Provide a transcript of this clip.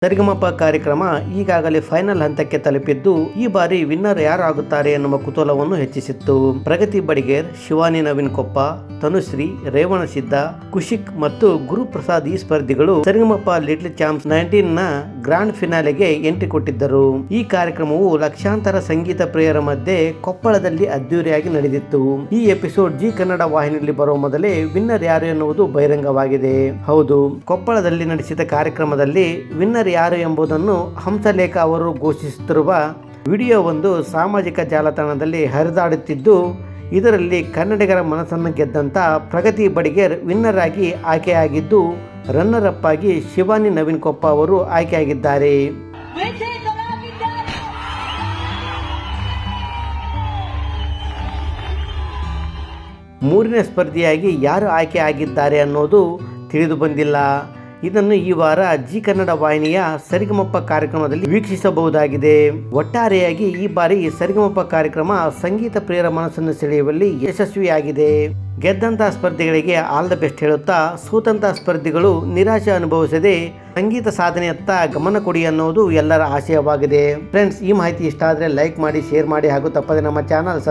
ಸರಿಗಮಪ ಕಾರ್ಯಕ್ರಮ ಈಗಾಗಲೇ ಫೈನಲ್ ಹಂತಕ್ಕೆ ತಲುಪಿದ್ದು ಈ ಬಾರಿ ವಿನ್ನರ್ ಯಾರು ಆಗುತ್ತಾರೆ ಎನ್ನುವ ಕುತೂಹಲವನ್ನು ಹೆಚ್ಚಿಸಿತ್ತು. ಪ್ರಗತಿ ಬಡಿಗೇರ್, ಶಿವಾನಿ ನವೀನ್ ಕೊಪ್ಪ, ತನುಶ್ರೀ, ರೇವಣಸಿದ್ದ, ಕುಶಿಕ್ ಮತ್ತು ಗುರುಪ್ರಸಾದ್ ಈ ಸ್ಪರ್ಧಿಗಳು ಸರಿಗಮಪ ಲಿಟಲ್ ಚಾಂಪ್ಸ್ 19 ನ ಗ್ರಾಂಡ್ ಫಿನಾಲೆಗೆ ಎಂಟ್ರಿ ಕೊಟ್ಟಿದ್ದರು. ಈ ಕಾರ್ಯಕ್ರಮವು ಲಕ್ಷಾಂತರ ಸಂಗೀತ ಪ್ರಿಯರ ಮಧ್ಯೆ ಕೊಪ್ಪಳದಲ್ಲಿ ಅದ್ದೂರಿಯಾಗಿ ನಡೆದಿತ್ತು. ಈ ಎಪಿಸೋಡ್ ಜಿ ಕನ್ನಡ ವಾಹಿನಿಯಲ್ಲಿ ಬರುವ ಮೊದಲೇ ವಿನ್ನರ್ ಯಾರು ಎನ್ನುವುದು ಬಹಿರಂಗವಾಗಿದೆ. ಹೌದು, ಕೊಪ್ಪಳದಲ್ಲಿ ನಡೆಸಿದ ಕಾರ್ಯಕ್ರಮದಲ್ಲಿ ವಿನ್ನರ್ ಯಾರು ಎಂಬುದನ್ನು ಹಂಸಲೇಖ ಅವರು ಘೋಷಿಸುತ್ತಿರುವ ವಿಡಿಯೋವೊಂದು ಸಾಮಾಜಿಕ ಜಾಲತಾಣದಲ್ಲಿ ಹರಿದಾಡುತ್ತಿದ್ದು, ಇದರಲ್ಲಿ ಕನ್ನಡಿಗರ ಮನಸ್ಸನ್ನು ಗೆದ್ದಂತ ಪ್ರಗತಿ ಬಡಿಗೇರ್ ವಿನ್ನರ್ ಆಗಿ ಆಯ್ಕೆಯಾಗಿದ್ದು, ರನ್ನರ್ ಅಪ್ ಆಗಿ ಶಿವಾನಿ ನವೀನ್ ಕೊಪ್ಪ ಅವರು ಆಯ್ಕೆಯಾಗಿದ್ದಾರೆ. ಮೂರನೇ ಸ್ಪರ್ಧಿಯಾಗಿ ಯಾರು ಆಯ್ಕೆ ಆಗಿದ್ದಾರೆ ಅನ್ನೋದು ತಿಳಿದು ಬಂದಿಲ್ಲ. ಇದನ್ನು ಈ ವಾರ ಜಿ ಕನ್ನಡ ವಾಹಿನಿಯ ಸರಿಗಮಪ ಕಾರ್ಯಕ್ರಮದಲ್ಲಿ ವೀಕ್ಷಿಸಬಹುದಾಗಿದೆ. ಒಟ್ಟಾರೆಯಾಗಿ ಈ ಬಾರಿ ಸರಿಗಮಪ ಕಾರ್ಯಕ್ರಮ ಸಂಗೀತ ಪ್ರಿಯರ ಮನಸ್ಸನ್ನು ಸೆಳೆಯುವಲ್ಲಿ ಯಶಸ್ವಿಯಾಗಿದೆ. ಗೆದ್ದಂತಹ ಸ್ಪರ್ಧಿಗಳಿಗೆ ಆಲ್ ದ ಬೆಸ್ಟ್ ಹೇಳುತ್ತಾ, ಸೋತಂತಹ ಸ್ಪರ್ಧಿಗಳು ನಿರಾಶೆ ಅನುಭವಿಸದೆ ಸಂಗೀತ ಸಾಧನೆಯತ್ತ ಗಮನ ಕೊಡಿ ಅನ್ನೋದು ಎಲ್ಲರ ಆಶಯವಾಗಿದೆ. ಫ್ರೆಂಡ್ಸ್, ಈ ಮಾಹಿತಿ ಇಷ್ಟ ಆದರೆ ಲೈಕ್ ಮಾಡಿ, ಶೇರ್ ಮಾಡಿ ಹಾಗೂ ತಪ್ಪದೆ ನಮ್ಮ ಚಾನಲ್